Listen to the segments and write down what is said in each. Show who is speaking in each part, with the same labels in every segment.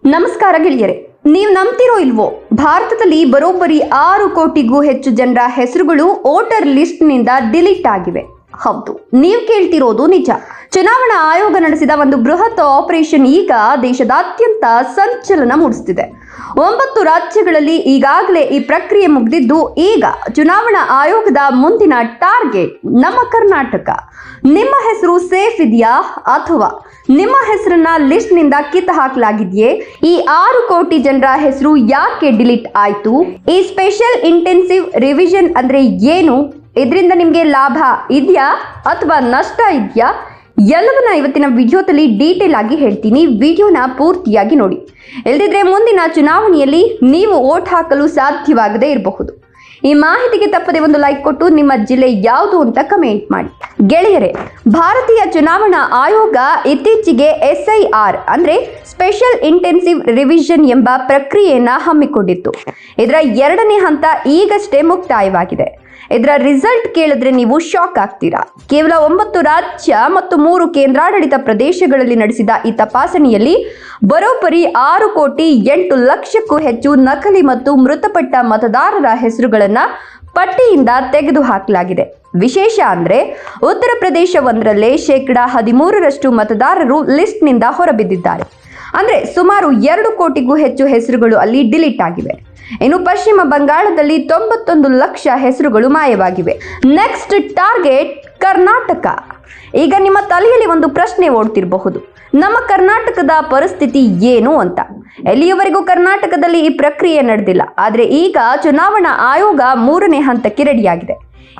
Speaker 1: ನಮಸ್ಕಾರ ಗೆಳೆಯರೆ, ನೀವು ನಂಬ್ತಿರೋ ಇಲ್ವೋ, ಭಾರತದಲ್ಲಿ ಬರೋಬ್ಬರಿ 6 ಕೋಟಿಗೂ ಹೆಚ್ಚು ಜನರ ಹೆಸರುಗಳು ವೋಟರ್ ಲಿಸ್ಟ್ ನಿಂದ ಡಿಲೀಟ್ ಆಗಿವೆ. ಹೌದು, ನೀವು ಕೇಳ್ತಿರೋದು ನಿಜ. ಚುನಾವಣಾ ಆಯೋಗ ನಡೆಸಿದ ಒಂದು ಬೃಹತ್ ಆಪರೇಷನ್ ಈಗ ದೇಶದಾದ್ಯಂತ ಸಂಚಲನ ಮೂಡಿಸುತ್ತಿದೆ. 9 ರಾಜ್ಯಗಳಲ್ಲಿ ಈಗಾಗಲೇ ಈ ಪ್ರಕ್ರಿಯೆ ಮುಗಿದಿದ್ದು, ಈಗ ಚುನಾವಣಾ ಆಯೋಗದ ಮುಂದಿನ ಟಾರ್ಗೆಟ್ ನಮ್ಮ ಕರ್ನಾಟಕ. ನಿಮ್ಮ ಹೆಸರು ಸೇಫ್ ಇದೆಯಾ ಅಥವಾ ನಿಮ್ಮ ಹೆಸರನ್ನ ಲಿಸ್ಟ್ ನಿಂದ ಕಿತ್ತು ಹಾಕಲಾಗಿದೆಯೇ? ಈ 6 ಕೋಟಿ ಜನರ ಹೆಸರು ಯಾಕೆ ಡಿಲೀಟ್ ಆಯ್ತು? ಈ ಸ್ಪೆಷಲ್ ಇಂಟೆನ್ಸಿವ್ ರಿವಿಷನ್ ಅಂದ್ರೆ ಏನು? ಇದರಿಂದ ನಿಮಗೆ ಲಾಭ ಇದೆಯಾ ಅಥವಾ ನಷ್ಟ ಇದೆಯಾ? ಎಲ್ಲವನ್ನ ಇವತ್ತಿನ ವಿಡಿಯೋದಲ್ಲಿ ಡೀಟೇಲ್ ಆಗಿ ಹೇಳ್ತೀನಿ. ವಿಡಿಯೋನ ಪೂರ್ತಿಯಾಗಿ ನೋಡಿ. ಇಲ್ಲದಿದ್ರೆ ಮುಂದಿನ ಚುನಾವಣೆಯಲ್ಲಿ ನೀವು ವೋಟ್ ಹಾಕಲು ಸಾಧ್ಯವಾಗದೇ ಇರಬಹುದು. ಈ ಮಾಹಿತಿಗೆ ತಪ್ಪದೆ ಒಂದು ಲೈಕ್ ಕೊಟ್ಟು ನಿಮ್ಮ ಜಿಲ್ಲೆ ಯಾವುದು ಅಂತ ಕಮೆಂಟ್ ಮಾಡಿ. ಗೆಳೆಯರೆ, ಭಾರತೀಯ ಚುನಾವಣಾ ಆಯೋಗ ಇತ್ತೀಚೆಗೆ SIR ಅಂದ್ರೆ ಸ್ಪೆಷಲ್ ಇಂಟೆನ್ಸಿವ್ ರಿವಿಷನ್ ಎಂಬ ಪ್ರಕ್ರಿಯೆಯನ್ನ ಹಮ್ಮಿಕೊಂಡಿತ್ತು. ಇದರ 2ನೇ ಹಂತ ಈಗಷ್ಟೇ ಮುಕ್ತಾಯವಾಗಿದೆ. ಇದರ ರಿಸಲ್ಟ್ ಕೇಳಿದ್ರೆ ನೀವು ಶಾಕ್ ಆಗ್ತೀರಾ. ಕೇವಲ 9 ರಾಜ್ಯ ಮತ್ತು 3 ಕೇಂದ್ರಾಡಳಿತ ಪ್ರದೇಶಗಳಲ್ಲಿ ನಡೆಸಿದ ಈ ತಪಾಸಣೆಯಲ್ಲಿ ಬರೋಬ್ಬರಿ 6 ಕೋಟಿ 8 ಲಕ್ಷಕ್ಕೂ ಹೆಚ್ಚು ನಕಲಿ ಮತ್ತು ಮೃತಪಟ್ಟ ಮತದಾರರ ಹೆಸರುಗಳನ್ನ ಪಟ್ಟಿಯಿಂದ ತೆಗೆದುಹಾಕಲಾಗಿದೆ. ವಿಶೇಷ ಅಂದ್ರೆ ಉತ್ತರ ಪ್ರದೇಶ ಒಂದರಲ್ಲೇ 13% ಮತದಾರರು ಲಿಸ್ಟ್ ನಿಂದ ಹೊರಬಿದ್ದಿದ್ದಾರೆ. ಅಂದ್ರೆ ಸುಮಾರು 2 ಕೋಟಿಗೂ ಹೆಚ್ಚು ಹೆಸರುಗಳು ಅಲ್ಲಿ ಡಿಲೀಟ್ ಆಗಿವೆ. ಇನ್ನು ಪಶ್ಚಿಮ ಬಂಗಾಳದಲ್ಲಿ 91 ಲಕ್ಷ ಹೆಸರುಗಳು ಮಾಯವಾಗಿವೆ. Next target Karnataka. ಈಗ ನಿಮ್ಮ ತಲೆಯಲ್ಲಿ ಒಂದು ಪ್ರಶ್ನೆ ಓಡ್ತಿರಬಹುದು, ನಮ್ಮ ಕರ್ನಾಟಕದ ಪರಿಸ್ಥಿತಿ ಏನು ಅಂತ. ಎಲ್ಲಿಯವರೆಗೂ ಕರ್ನಾಟಕದಲ್ಲಿ ಈ ಪ್ರಕ್ರಿಯೆ ನಡೆದಿಲ್ಲ. ಆದರೆ ಈಗ ಚುನಾವಣಾ ಆಯೋಗ 3ನೇ ಹಂತಕ್ಕೆ ರೆಡಿಯಾಗಿದೆ.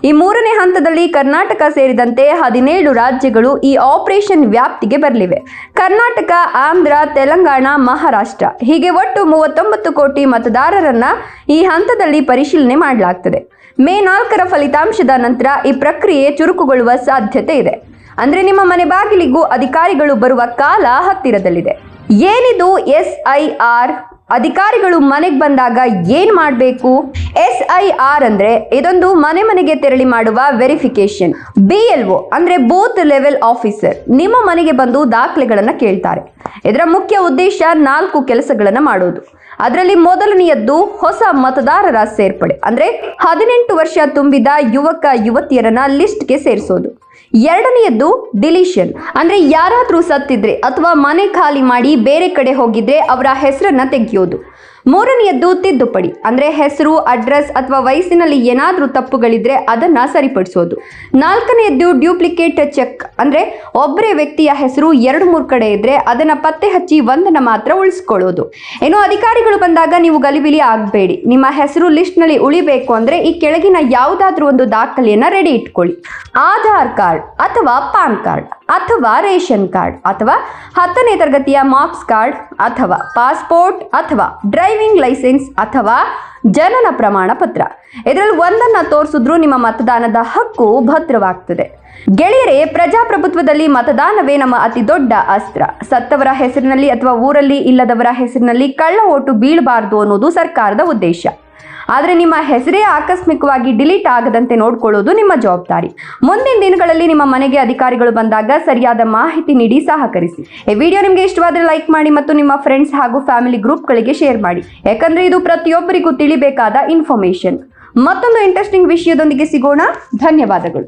Speaker 1: ಈ 3ನೇ ಹಂತದಲ್ಲಿ ಕರ್ನಾಟಕ ಸೇರಿದಂತೆ 17 ರಾಜ್ಯಗಳು ಈ ಆಪರೇಷನ್ ವ್ಯಾಪ್ತಿಗೆ ಬರಲಿವೆ. ಕರ್ನಾಟಕ, ಆಂಧ್ರ, ತೆಲಂಗಾಣ, ಮಹಾರಾಷ್ಟ್ರ ಹೀಗೆ ಒಟ್ಟು 39 ಕೋಟಿ ಮತದಾರರನ್ನ ಈ ಹಂತದಲ್ಲಿ ಪರಿಶೀಲನೆ ಮಾಡಲಾಗ್ತದೆ. ಮೇ 4ರ ಫಲಿತಾಂಶದ ನಂತರ ಈ ಪ್ರಕ್ರಿಯೆ ಚುರುಕುಗೊಳ್ಳುವ ಸಾಧ್ಯತೆ ಇದೆ. ಅಂದ್ರೆ ನಿಮ್ಮ ಮನೆ ಬಾಗಿಲಿಗೂ ಅಧಿಕಾರಿಗಳು ಬರುವ ಕಾಲ ಹತ್ತಿರದಲ್ಲಿದೆ. ಏನಿದು SIR? ಅಧಿಕಾರಿಗಳು ಮನೆಗೆ ಬಂದಾಗ ಏನ್ ಮಾಡಬೇಕು? SIR ಅಂದ್ರೆ ಇದೊಂದು ಮನೆ ಮನೆಗೆ ತೆರಳಿ ಮಾಡುವ ವೆರಿಫಿಕೇಶನ್. BLO ಅಂದ್ರೆ ಬೂತ್ ಲೆವೆಲ್ ಆಫೀಸರ್ ನಿಮ್ಮ ಮನೆಗೆ ಬಂದು ದಾಖಲೆಗಳನ್ನ ಕೇಳ್ತಾರೆ. ಇದರ ಮುಖ್ಯ ಉದ್ದೇಶ 4 ಕೆಲಸಗಳನ್ನ ಮಾಡೋದು. ಅದರಲ್ಲಿ ಮೊದಲನೆಯದ್ದು ಹೊಸ ಮತದಾರರ ಸೇರ್ಪಡೆ, ಅಂದ್ರೆ 18 ವರ್ಷ ತುಂಬಿದ ಯುವಕ ಯುವತಿಯರನ್ನ ಲಿಸ್ಟ್ಗೆ ಸೇರಿಸೋದು. 2ನೇಯದ್ದು ಡಿಲೀಷನ್, ಅಂದ್ರೆ ಯಾರಾದ್ರೂ ಸತ್ತಿದ್ರೆ ಅಥವಾ ಮನೆ ಖಾಲಿ ಮಾಡಿ ಬೇರೆ ಕಡೆ ಹೋಗಿದ್ರೆ ಅವರ ಹೆಸರನ್ನ ತೆಗೆಯೋದು. 3ನೇಯದ್ದು ತಿದ್ದುಪಡಿ, ಅಂದ್ರೆ ಹೆಸರು, ಅಡ್ರೆಸ್ ಅಥವಾ ವಯಸ್ಸಿನಲ್ಲಿ ಏನಾದ್ರೂ ತಪ್ಪುಗಳಿದ್ರೆ ಅದನ್ನ ಸರಿಪಡಿಸೋದು. 4ನೇಯದ್ದು ಡ್ಯೂಪ್ಲಿಕೇಟ್ ಚೆಕ್, ಅಂದ್ರೆ ಒಬ್ಬರೇ ವ್ಯಕ್ತಿಯ ಹೆಸರು 2-3 ಕಡೆ ಇದ್ರೆ ಅದನ್ನ ಪತ್ತೆ ಹಚ್ಚಿ ಒಂದನ್ನ ಮಾತ್ರ ಉಳಿಸ್ಕೊಳ್ಳೋದು. ಇನ್ನು ಅಧಿಕಾರಿಗಳು ಬಂದಾಗ ನೀವು ಗಲಿಬಿಲಿ ಆಗಬೇಡಿ. ನಿಮ್ಮ ಹೆಸರು ಲಿಸ್ಟ್ ನಲ್ಲಿ ಉಳಿಬೇಕು ಅಂದ್ರೆ ಈ ಕೆಳಗಿನ ಯಾವುದಾದ್ರೂ ಒಂದು ದಾಖಲೆಯನ್ನ ರೆಡಿ ಇಟ್ಕೊಳ್ಳಿ. ಆಧಾರ್ ಕಾರ್ಡ್ ಅಥವಾ ಪಾನ್ ಕಾರ್ಡ್ ಅಥವಾ ರೇಷನ್ ಕಾರ್ಡ್ ಅಥವಾ 10ನೇ ತರಗತಿಯ ಮಾರ್ಕ್ಸ್ ಕಾರ್ಡ್ ಅಥವಾ ಪಾಸ್ಪೋರ್ಟ್ ಅಥವಾ ಡ್ರೈವಿಂಗ್ ಲೈಸೆನ್ಸ್ ಅಥವಾ ಜನನ ಪ್ರಮಾಣ ಪತ್ರ. ಇದರಲ್ಲಿ ಒಂದನ್ನ ತೋರಿಸಿದ್ರೂ ನಿಮ್ಮ ಮತದಾನದ ಹಕ್ಕು ಭದ್ರವಾಗ್ತದೆ. ಗೆಳೆಯರೇ, ಪ್ರಜಾಪ್ರಭುತ್ವದಲ್ಲಿ ಮತದಾನವೇ ನಮ್ಮ ಅತಿ ದೊಡ್ಡ ಅಸ್ತ್ರ. ಸತ್ತವರ ಹೆಸರಿನಲ್ಲಿ ಅಥವಾ ಊರಲ್ಲಿ ಇಲ್ಲದವರ ಹೆಸರಿನಲ್ಲಿ ಕಳ್ಳ ಓಟು ಬೀಳಬಾರದು ಅನ್ನೋದು ಸರ್ಕಾರದ ಉದ್ದೇಶ. ಆದರೆ ನಿಮ್ಮ ಹೆಸರೇ ಆಕಸ್ಮಿಕವಾಗಿ ಡಿಲೀಟ್ ಆಗದಂತೆ ನೋಡ್ಕೊಳ್ಳೋದು ನಿಮ್ಮ ಜವಾಬ್ದಾರಿ. ಮುಂದಿನ ದಿನಗಳಲ್ಲಿ ನಿಮ್ಮ ಮನೆಗೆ ಅಧಿಕಾರಿಗಳು ಬಂದಾಗ ಸರಿಯಾದ ಮಾಹಿತಿ ನೀಡಿ ಸಹಕರಿಸಿ. ಈ ವಿಡಿಯೋ ನಿಮಗೆ ಇಷ್ಟವಾದರೆ ಲೈಕ್ ಮಾಡಿ ಮತ್ತು ನಿಮ್ಮ ಫ್ರೆಂಡ್ಸ್ ಹಾಗೂ ಫ್ಯಾಮಿಲಿ ಗ್ರೂಪ್ಗಳಿಗೆ ಶೇರ್ ಮಾಡಿ. ಯಾಕಂದ್ರೆ ಇದು ಪ್ರತಿಯೊಬ್ಬರಿಗೂ ತಿಳಿಬೇಕಾದ ಇನ್ಫಾರ್ಮೇಶನ್. ಮತ್ತೊಂದು ಇಂಟ್ರೆಸ್ಟಿಂಗ್ ವಿಷಯದೊಂದಿಗೆ ಸಿಗೋಣ. ಧನ್ಯವಾದಗಳು.